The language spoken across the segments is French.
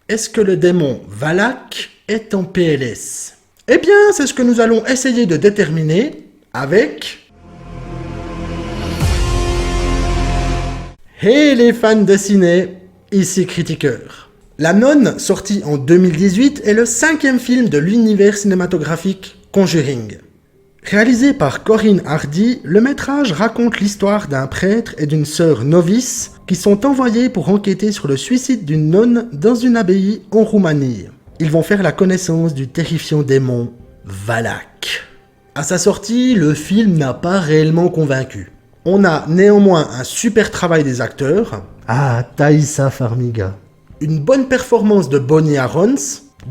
Est-ce que le démon Valak est en PLS? Eh bien, c'est ce que nous allons essayer de déterminer avec... Hey les fans de ciné, ici Critiqueur. La Nonne, sortie en 2018, est le 5e film de l'univers cinématographique Conjuring. Réalisé par Corinne Hardy, le métrage raconte l'histoire d'un prêtre et d'une sœur novice qui sont envoyés pour enquêter sur le suicide d'une nonne dans une abbaye en Roumanie. Ils vont faire la connaissance du terrifiant démon Valak. À sa sortie, le film n'a pas réellement convaincu. On a néanmoins un super travail des acteurs. Ah, Thaïsa Farmiga. Une bonne performance de Bonnie Arons,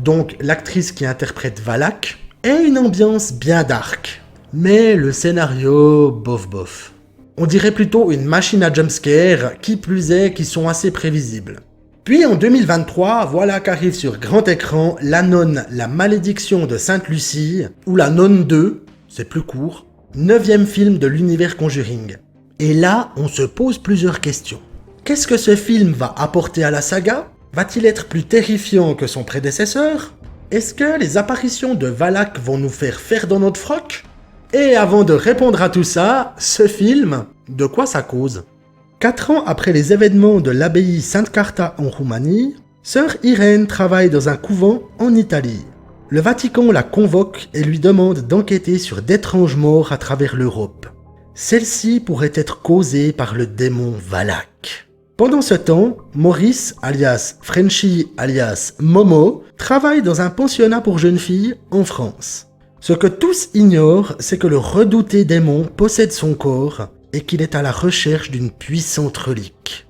donc l'actrice qui interprète Valak, et une ambiance bien dark. Mais le scénario, bof bof. On dirait plutôt une machine à jumpscare, qui plus est, qui sont assez prévisibles. Puis en 2023, voilà qu'arrive sur grand écran La Nonne, la malédiction de Sainte-Lucie, ou La Nonne 2, c'est plus court, 9e film de l'univers Conjuring. Et là, on se pose plusieurs questions. Qu'est-ce que ce film va apporter à la saga? Va-t-il être plus terrifiant que son prédécesseur? Est-ce que les apparitions de Valak vont nous faire dans notre froc? Et avant de répondre à tout ça, ce film, de quoi ça cause? 4 ans après les événements de l'abbaye Sainte-Carta en Roumanie, sœur Irène travaille dans un couvent en Italie. Le Vatican la convoque et lui demande d'enquêter sur d'étranges morts à travers l'Europe. Celle-ci pourrait être causée par le démon Valak. Pendant ce temps, Maurice, alias Frenchy, alias Momo, travaille dans un pensionnat pour jeunes filles en France. Ce que tous ignorent, c'est que le redouté démon possède son corps et qu'il est à la recherche d'une puissante relique.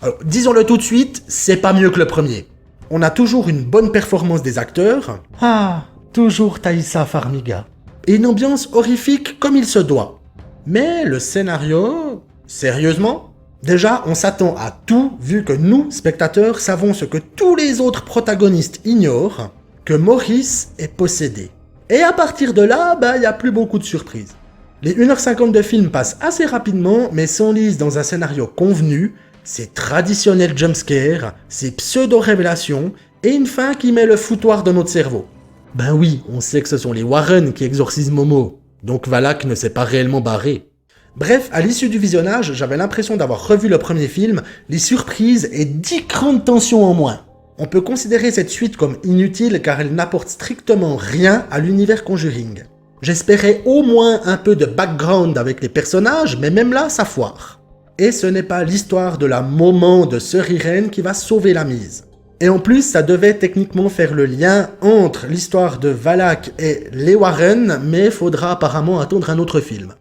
Alors, disons-le tout de suite, c'est pas mieux que le premier. On a toujours une bonne performance des acteurs. Ah, toujours Thaïsa Farmiga. Et une ambiance horrifique comme il se doit. Mais le scénario... Sérieusement? Déjà, on s'attend à tout vu que nous, spectateurs, savons ce que tous les autres protagonistes ignorent, que Maurice est possédé. Et à partir de là, il n'y a plus beaucoup de surprises. Les 1h50 de film passent assez rapidement, mais s'enlisent dans un scénario convenu, c'est traditionnel jumpscare, c'est pseudo-révélation, et une fin qui met le foutoir dans notre cerveau. Ben oui, on sait que ce sont les Warren qui exorcisent Momo, donc Valak ne s'est pas réellement barré. Bref, à l'issue du visionnage, j'avais l'impression d'avoir revu le premier film, les surprises et 10 crans de tension en moins. On peut considérer cette suite comme inutile car elle n'apporte strictement rien à l'univers Conjuring. J'espérais au moins un peu de background avec les personnages, mais même là, ça foire. Et ce n'est pas l'histoire de la maman de Sœur Irène qui va sauver la mise. Et en plus, ça devait techniquement faire le lien entre l'histoire de Valak et les Warren, mais faudra apparemment attendre un autre film.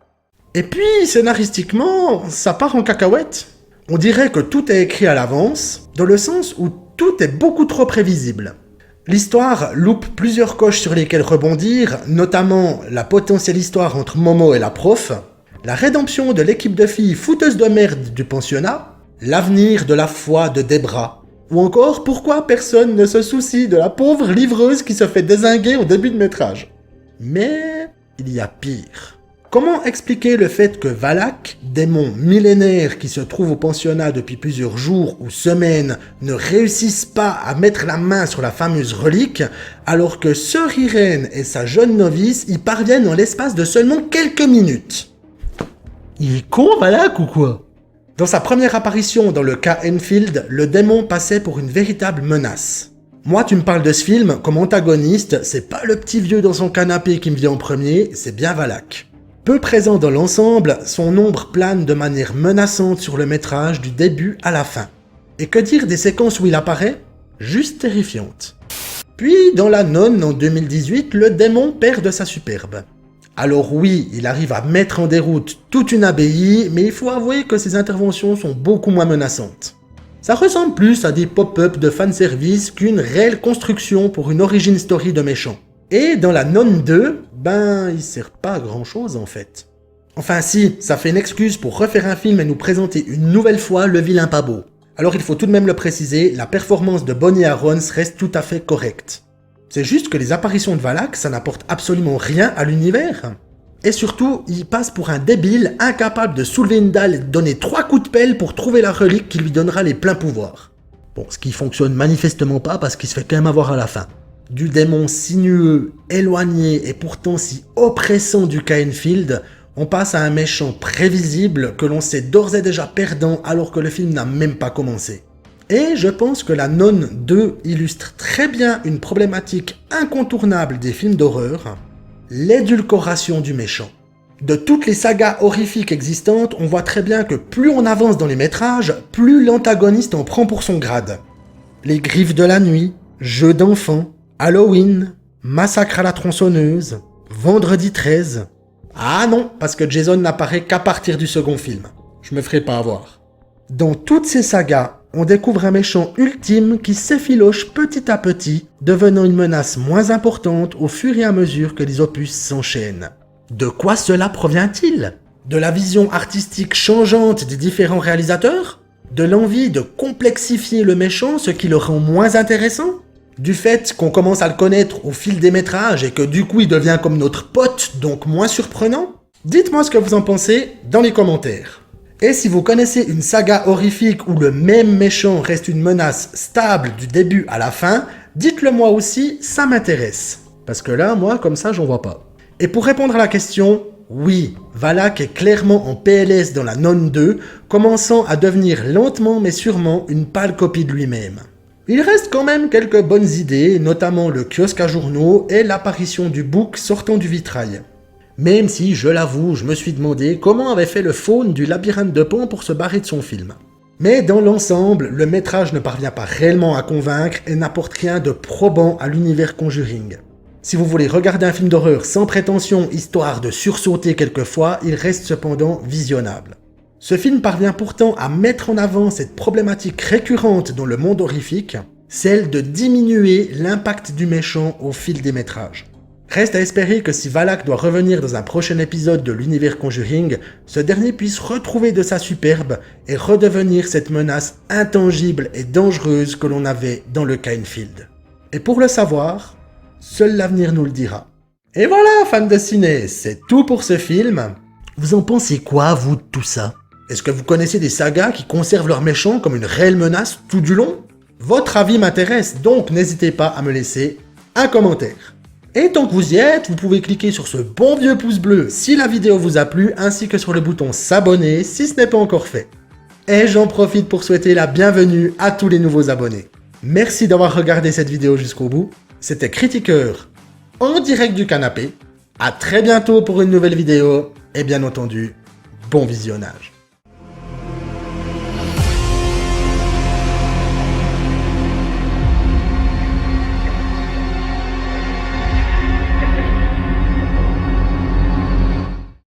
Et puis, scénaristiquement, ça part en cacahuète. On dirait que tout est écrit à l'avance, dans le sens où tout est beaucoup trop prévisible. L'histoire loupe plusieurs coches sur lesquelles rebondir, notamment la potentielle histoire entre Momo et la prof, la rédemption de l'équipe de filles fouteuses de merde du pensionnat, l'avenir de la foi de Debra, ou encore pourquoi personne ne se soucie de la pauvre livreuse qui se fait dézinguer au début de métrage. Mais il y a pire. Comment expliquer le fait que Valak, démon millénaire qui se trouve au pensionnat depuis plusieurs jours ou semaines, ne réussisse pas à mettre la main sur la fameuse relique, alors que Sœur Irène et sa jeune novice y parviennent en l'espace de seulement quelques minutes? Il est con, Valak, ou quoi? Dans sa première apparition dans le cas Enfield, le démon passait pour une véritable menace. Moi, tu me parles de ce film, comme antagoniste, c'est pas le petit vieux dans son canapé qui me vient en premier, c'est bien Valak. Peu présent dans l'ensemble, son ombre plane de manière menaçante sur le métrage du début à la fin. Et que dire des séquences où il apparaît? Juste terrifiantes. Puis, dans La Nonne en 2018, le démon perd de sa superbe. Alors oui, il arrive à mettre en déroute toute une abbaye, mais il faut avouer que ses interventions sont beaucoup moins menaçantes. Ça ressemble plus à des pop-up de fanservice qu'une réelle construction pour une origin story de méchant. Et dans La Nonne 2, il sert pas à grand chose en fait. Enfin si, ça fait une excuse pour refaire un film et nous présenter une nouvelle fois le vilain pas beau. Alors il faut tout de même le préciser, la performance de Bonnie Arons reste tout à fait correcte. C'est juste que les apparitions de Valak, ça n'apporte absolument rien à l'univers. Et surtout, il passe pour un débile incapable de soulever une dalle et de donner 3 coups de pelle pour trouver la relique qui lui donnera les pleins pouvoirs. Bon, ce qui fonctionne manifestement pas parce qu'il se fait quand même avoir à la fin. Du démon sinueux, éloigné et pourtant si oppressant du Cainfield, on passe à un méchant prévisible que l'on sait d'ores et déjà perdant alors que le film n'a même pas commencé. Et je pense que La Nonne 2 illustre très bien une problématique incontournable des films d'horreur, l'édulcoration du méchant. De toutes les sagas horrifiques existantes, on voit très bien que plus on avance dans les métrages, plus l'antagoniste en prend pour son grade. Les Griffes de la Nuit, Jeux d'enfants, Halloween, Massacre à la tronçonneuse, Vendredi 13... Ah non, parce que Jason n'apparaît qu'à partir du second film. Je me ferai pas avoir. Dans toutes ces sagas, on découvre un méchant ultime qui s'effiloche petit à petit, devenant une menace moins importante au fur et à mesure que les opus s'enchaînent. De quoi cela provient-il? De la vision artistique changeante des différents réalisateurs? De l'envie de complexifier le méchant, ce qui le rend moins intéressant? Du fait qu'on commence à le connaître au fil des métrages et que du coup il devient comme notre pote, donc moins surprenant? Dites-moi ce que vous en pensez dans les commentaires. Et si vous connaissez une saga horrifique où le même méchant reste une menace stable du début à la fin, dites-le moi aussi, ça m'intéresse. Parce que là, moi, comme ça, j'en vois pas. Et pour répondre à la question, oui, Valak est clairement en PLS dans La Nonne 2, commençant à devenir lentement mais sûrement une pâle copie de lui-même. Il reste quand même quelques bonnes idées, notamment le kiosque à journaux et l'apparition du bouc sortant du vitrail. Même si, je l'avoue, je me suis demandé comment avait fait le faune du labyrinthe de Pan pour se barrer de son film. Mais dans l'ensemble, le métrage ne parvient pas réellement à convaincre et n'apporte rien de probant à l'univers Conjuring. Si vous voulez regarder un film d'horreur sans prétention, histoire de sursauter quelquefois, il reste cependant visionnable. Ce film parvient pourtant à mettre en avant cette problématique récurrente dans le monde horrifique, celle de diminuer l'impact du méchant au fil des métrages. Reste à espérer que si Valak doit revenir dans un prochain épisode de l'univers Conjuring, ce dernier puisse retrouver de sa superbe et redevenir cette menace intangible et dangereuse que l'on avait dans le Cainfield. Et pour le savoir, seul l'avenir nous le dira. Et voilà, fans de ciné, c'est tout pour ce film. Vous en pensez quoi, vous, de tout ça? Est-ce que vous connaissez des sagas qui conservent leurs méchants comme une réelle menace tout du long? Votre avis m'intéresse, donc n'hésitez pas à me laisser un commentaire. Et tant que vous y êtes, vous pouvez cliquer sur ce bon vieux pouce bleu si la vidéo vous a plu, ainsi que sur le bouton s'abonner si ce n'est pas encore fait. Et j'en profite pour souhaiter la bienvenue à tous les nouveaux abonnés. Merci d'avoir regardé cette vidéo jusqu'au bout. C'était Critiqueur en direct du canapé. À très bientôt pour une nouvelle vidéo, et bien entendu, bon visionnage.